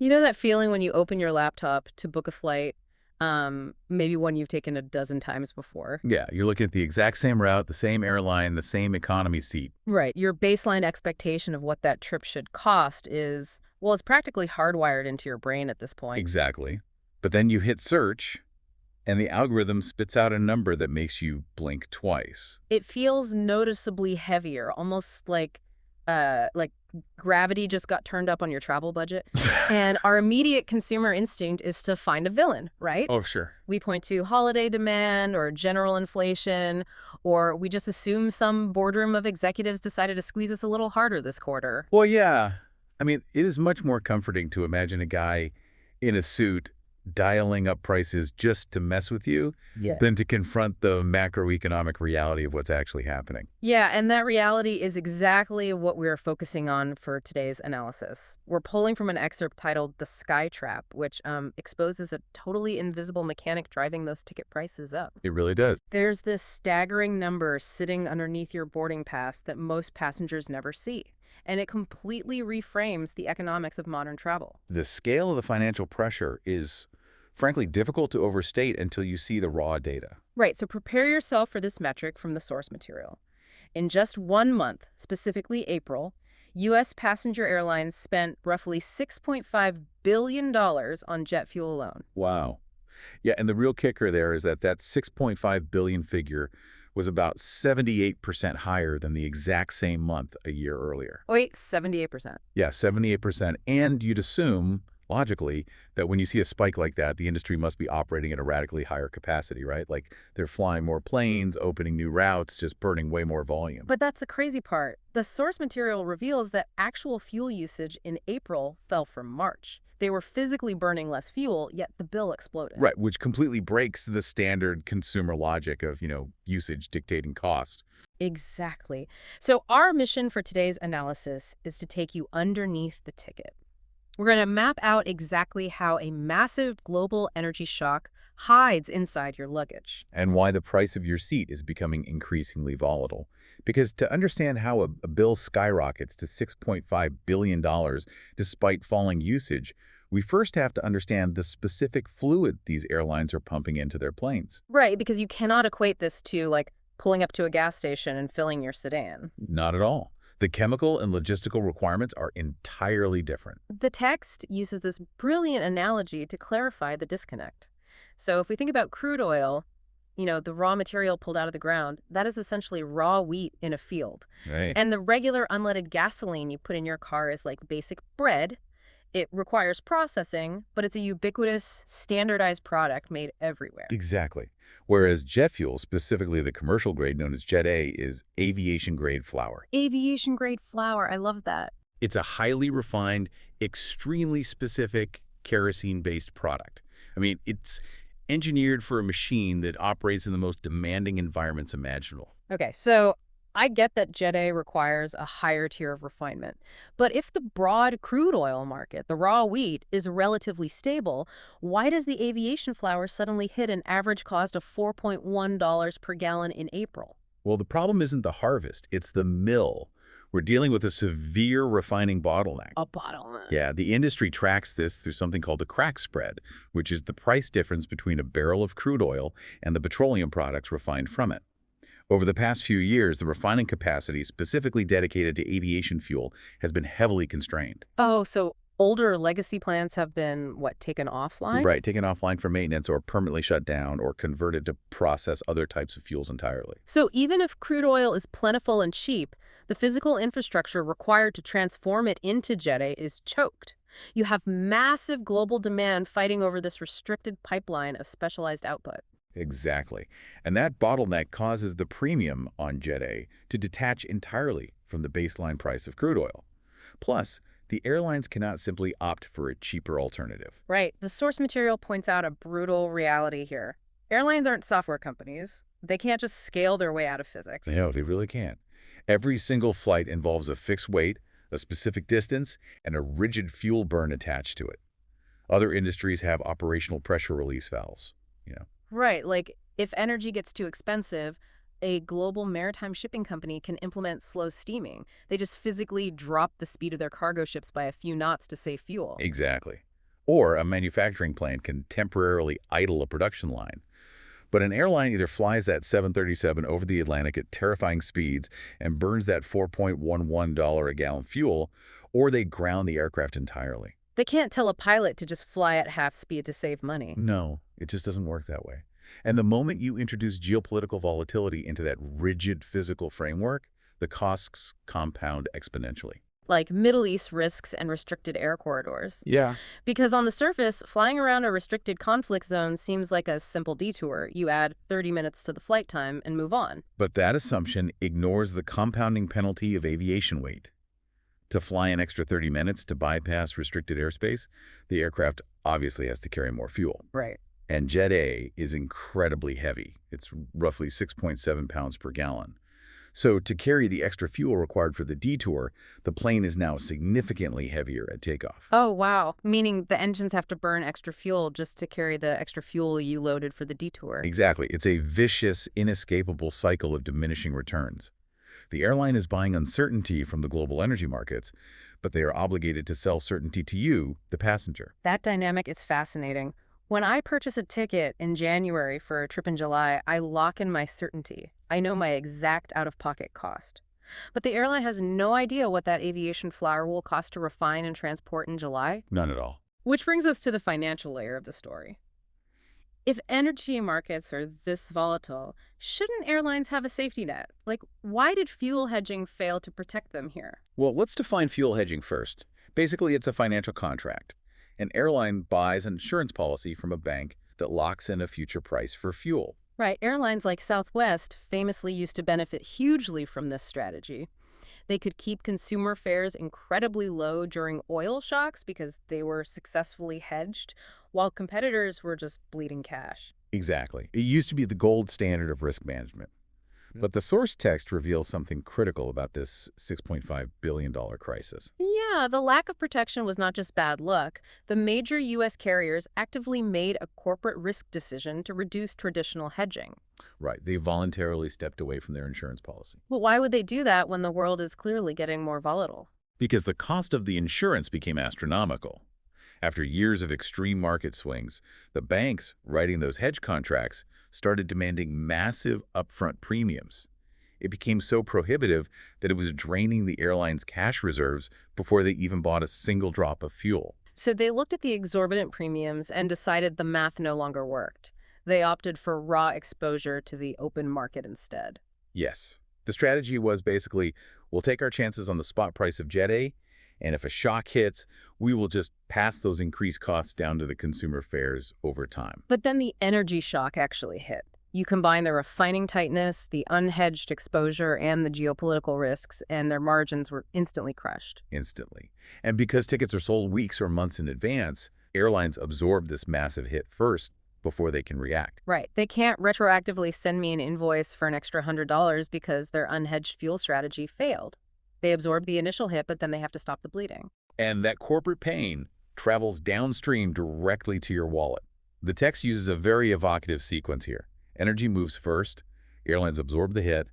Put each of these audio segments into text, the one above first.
You know that feeling when you open your laptop to book a flight, maybe one you've taken a dozen times before? Yeah, you're looking at the exact same route, the same airline, the same economy seat. Right. Your baseline expectation of what that trip should cost is, well, it's practically hardwired into your brain at this point. Exactly. But then you hit search, and the algorithm spits out a number that makes you blink twice. It feels noticeably heavier, almost like gravity just got turned up on your travel budget. And our immediate consumer instinct is to find a villain, right? Oh, sure. We point to holiday demand or general inflation, or we just assume some boardroom of executives decided to squeeze us a little harder this quarter. Well, yeah. I mean, it is much more comforting to imagine a guy in a suit dialing up prices just to mess with you Yeah. than to confront the macroeconomic reality of what's actually happening. Yeah, and that reality is exactly what we're focusing on for today's analysis. We're pulling from an excerpt titled The Sky Trap, which exposes a totally invisible mechanic driving those ticket prices up. It really does. There's this staggering number sitting underneath your boarding pass that most passengers never see, and it completely reframes the economics of modern travel. The scale of the financial pressure is, frankly, difficult to overstate until you see the raw data. Right, so prepare yourself for this metric from the source material. In just 1 month, specifically April, U.S. passenger airlines spent roughly $6.5 billion on jet fuel alone. Wow. Yeah, and the real kicker there is that 6.5 billion figure was about 78% higher than the exact same month a year earlier. Wait, 78%. Yeah, 78%. And you'd assume, logically, that when you see a spike like that, the industry must be operating at a radically higher capacity, right? Like they're flying more planes, opening new routes, just burning way more volume. But that's the crazy part. The source material reveals that actual fuel usage in April fell from March. They were physically burning less fuel, yet the bill exploded. Right, which completely breaks the standard consumer logic of, usage dictating cost. Exactly. So our mission for today's analysis is to take you underneath the ticket. We're going to map out exactly how a massive global energy shock hides inside your luggage. And why the price of your seat is becoming increasingly volatile. Because to understand how a bill skyrockets to $6.5 billion despite falling usage, we first have to understand the specific fluid these airlines are pumping into their planes. Right, because you cannot equate this to, like, pulling up to a gas station and filling your sedan. Not at all. The chemical and logistical requirements are entirely different. The text uses this brilliant analogy to clarify the disconnect. So if we think about crude oil, the raw material pulled out of the ground, that is essentially raw wheat in a field. Right. And the regular unleaded gasoline you put in your car is like basic bread. It requires processing, but it's a ubiquitous, standardized product made everywhere. Exactly. Whereas jet fuel, specifically the commercial grade known as Jet A, is aviation grade flour. Aviation grade flour, I love that. It's a highly refined, extremely specific kerosene-based product. I mean, it's engineered for a machine that operates in the most demanding environments imaginable. Okay, so I get that Jet A requires a higher tier of refinement. But if the broad crude oil market, the raw wheat, is relatively stable, why does the aviation flour suddenly hit an average cost of $4.1 per gallon in April? Well, the problem isn't the harvest, it's the mill. We're dealing with a severe refining bottleneck. A bottleneck. Yeah, the industry tracks this through something called the crack spread, which is the price difference between a barrel of crude oil and the petroleum products refined from it. Over the past few years, the refining capacity specifically dedicated to aviation fuel has been heavily constrained. Oh, so older legacy plants have been, what, taken offline? Right, taken offline for maintenance or permanently shut down or converted to process other types of fuels entirely. So even if crude oil is plentiful and cheap, the physical infrastructure required to transform it into Jet A is choked. You have massive global demand fighting over this restricted pipeline of specialized output. Exactly. And that bottleneck causes the premium on Jet A to detach entirely from the baseline price of crude oil. Plus, the airlines cannot simply opt for a cheaper alternative. Right. The source material points out a brutal reality here. Airlines aren't software companies. They can't just scale their way out of physics. No, they really can't. Every single flight involves a fixed weight, a specific distance, and a rigid fuel burn attached to it. Other industries have operational pressure release valves. Right. Like, if energy gets too expensive, a global maritime shipping company can implement slow steaming. They just physically drop the speed of their cargo ships by a few knots to save fuel. Exactly. Or a manufacturing plant can temporarily idle a production line. But an airline either flies that 737 over the Atlantic at terrifying speeds and burns that $4.11 a gallon fuel, or they ground the aircraft entirely. They can't tell a pilot to just fly at half speed to save money. No, it just doesn't work that way. And the moment you introduce geopolitical volatility into that rigid physical framework, the costs compound exponentially. Like Middle East risks and restricted air corridors. Yeah. Because on the surface, flying around a restricted conflict zone seems like a simple detour. You add 30 minutes to the flight time and move on. But that assumption ignores the compounding penalty of aviation weight. To fly an extra 30 minutes to bypass restricted airspace, the aircraft obviously has to carry more fuel. Right. And Jet A is incredibly heavy. It's roughly 6.7 pounds per gallon. So to carry the extra fuel required for the detour, the plane is now significantly heavier at takeoff. Oh, wow. Meaning the engines have to burn extra fuel just to carry the extra fuel you loaded for the detour. Exactly. It's a vicious, inescapable cycle of diminishing returns. The airline is buying uncertainty from the global energy markets, but they are obligated to sell certainty to you, the passenger. That dynamic is fascinating. When I purchase a ticket in January for a trip in July, I lock in my certainty. I know my exact out-of-pocket cost. But the airline has no idea what that aviation flour will cost to refine and transport in July. None at all. Which brings us to the financial layer of the story. If energy markets are this volatile, shouldn't airlines have a safety net? Like, why did fuel hedging fail to protect them here? Well, let's define fuel hedging first. Basically, it's a financial contract. An airline buys an insurance policy from a bank that locks in a future price for fuel. Right, airlines like Southwest famously used to benefit hugely from this strategy. They could keep consumer fares incredibly low during oil shocks because they were successfully hedged, while competitors were just bleeding cash. Exactly. It used to be the gold standard of risk management. But the source text reveals something critical about this $6.5 billion crisis. Yeah, the lack of protection was not just bad luck. The major U.S. carriers actively made a corporate risk decision to reduce traditional hedging. Right. They voluntarily stepped away from their insurance policy. But why would they do that when the world is clearly getting more volatile? Because the cost of the insurance became astronomical. After years of extreme market swings, the banks writing those hedge contracts started demanding massive upfront premiums. It became so prohibitive that it was draining the airline's cash reserves before they even bought a single drop of fuel. So they looked at the exorbitant premiums and decided the math no longer worked. They opted for raw exposure to the open market instead. Yes. The strategy was basically, we'll take our chances on the spot price of Jet A, and if a shock hits, we will just pass those increased costs down to the consumer fares over time. But then the energy shock actually hit. You combine the refining tightness, the unhedged exposure, and the geopolitical risks, and their margins were instantly crushed. Instantly. And because tickets are sold weeks or months in advance, airlines absorb this massive hit first before they can react. Right. They can't retroactively send me an invoice for an extra $100 because their unhedged fuel strategy failed. They absorb the initial hit, but then they have to stop the bleeding. And that corporate pain travels downstream directly to your wallet. The text uses a very evocative sequence here. Energy moves first, airlines absorb the hit,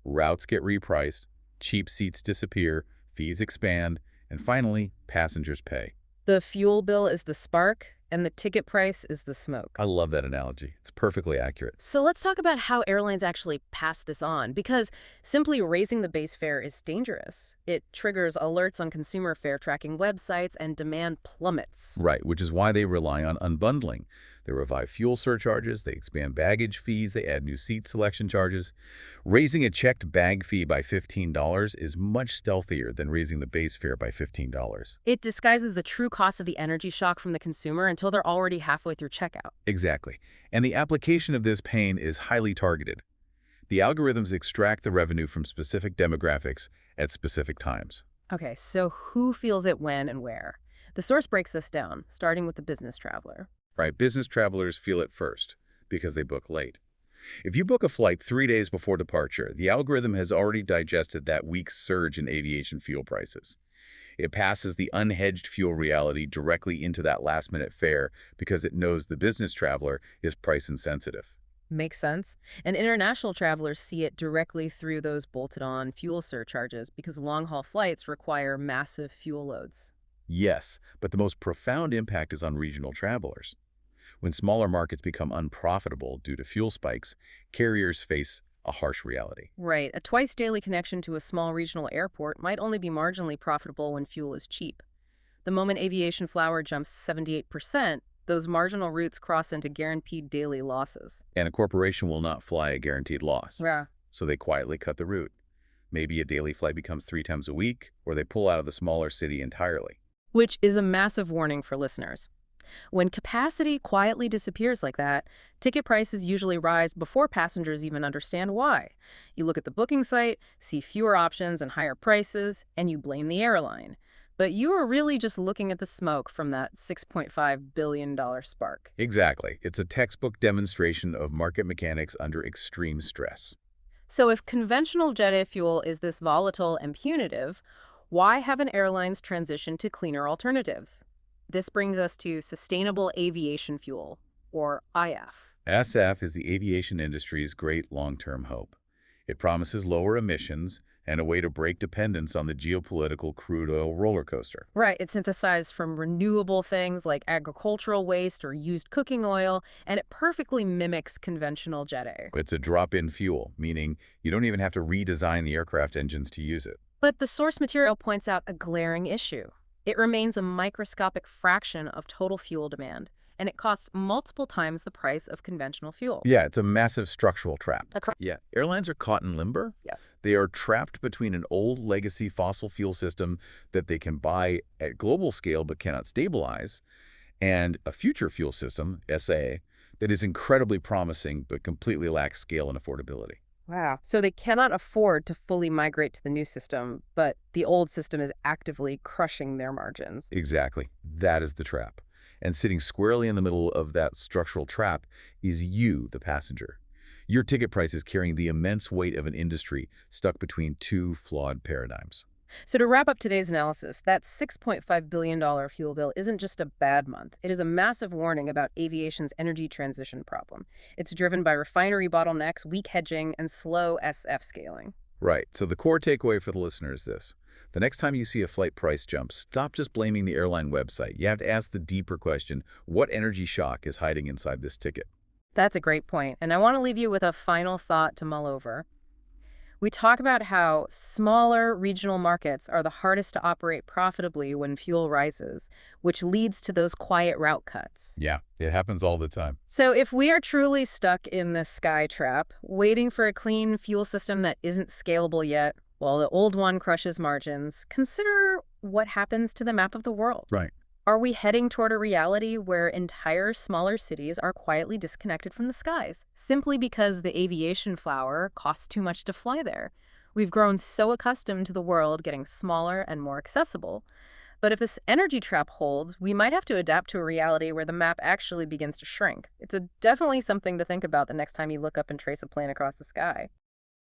routes get repriced, cheap seats disappear, fees expand, and finally, passengers pay. The fuel bill is the spark, and the ticket price is the smoke. I love that analogy. It's perfectly accurate. So let's talk about how airlines actually pass this on, because simply raising the base fare is dangerous. It triggers alerts on consumer fare tracking websites and demand plummets. Right, which is why they rely on unbundling. They revive fuel surcharges, they expand baggage fees, they add new seat selection charges. Raising a checked bag fee by $15 is much stealthier than raising the base fare by $15. It disguises the true cost of the energy shock from the consumer until they're already halfway through checkout. Exactly. And the application of this pain is highly targeted. The algorithms extract the revenue from specific demographics at specific times. Okay, so who feels it when and where? The source breaks this down, starting with the business traveler. Right, business travelers feel it first because they book late. If you book a flight 3 days before departure, the algorithm has already digested that week's surge in aviation fuel prices. It passes the unhedged fuel reality directly into that last-minute fare because it knows the business traveler is price insensitive. Makes sense. And international travelers see it directly through those bolted-on fuel surcharges because long-haul flights require massive fuel loads. Yes, but the most profound impact is on regional travelers. When smaller markets become unprofitable due to fuel spikes, carriers face a harsh reality. Right, a twice-daily connection to a small regional airport might only be marginally profitable when fuel is cheap. The moment aviation flour jumps 78%, those marginal routes cross into guaranteed daily losses. And a corporation will not fly a guaranteed loss, Yeah. so they quietly cut the route. Maybe a daily flight becomes 3 times a week, or they pull out of the smaller city entirely. Which is a massive warning for listeners. When capacity quietly disappears like that, ticket prices usually rise before passengers even understand why. You look at the booking site, see fewer options and higher prices, and you blame the airline. But you are really just looking at the smoke from that $6.5 billion spark. Exactly. It's a textbook demonstration of market mechanics under extreme stress. So if conventional jet fuel is this volatile and punitive, why haven't airlines transitioned to cleaner alternatives? This brings us to sustainable aviation fuel, or IF. SF is the aviation industry's great long-term hope. It promises lower emissions and a way to break dependence on the geopolitical crude oil roller coaster. Right, it's synthesized from renewable things like agricultural waste or used cooking oil, and it perfectly mimics conventional jet A. It's a drop-in fuel, meaning you don't even have to redesign the aircraft engines to use it. But the source material points out a glaring issue. It remains a microscopic fraction of total fuel demand, and it costs multiple times the price of conventional fuel. Yeah, it's a massive structural trap. Acro- Yeah, airlines are caught in limbo. Yeah. They are trapped between an old legacy fossil fuel system that they can buy at global scale but cannot stabilize, and a future fuel system, SA, that is incredibly promising but completely lacks scale and affordability. Wow. So they cannot afford to fully migrate to the new system, but the old system is actively crushing their margins. Exactly. That is the trap. And sitting squarely in the middle of that structural trap is you, the passenger. Your ticket price is carrying the immense weight of an industry stuck between two flawed paradigms. So to wrap up today's analysis, that $6.5 billion fuel bill isn't just a bad month. It is a massive warning about aviation's energy transition problem. It's driven by refinery bottlenecks, weak hedging, and slow SF scaling. Right. So the core takeaway for the listener is this. The next time you see a flight price jump, stop just blaming the airline website. You have to ask the deeper question, what energy shock is hiding inside this ticket? That's a great point, and I want to leave you with a final thought to mull over. We talk about how smaller regional markets are the hardest to operate profitably when fuel rises, which leads to those quiet route cuts. Yeah, it happens all the time. So if we are truly stuck in this sky trap, waiting for a clean fuel system that isn't scalable yet, while the old one crushes margins, consider what happens to the map of the world. Right. Are we heading toward a reality where entire smaller cities are quietly disconnected from the skies, simply because the aviation flower costs too much to fly there? We've grown so accustomed to the world getting smaller and more accessible. But if this energy trap holds, we might have to adapt to a reality where the map actually begins to shrink. It's definitely something to think about the next time you look up and trace a plane across the sky.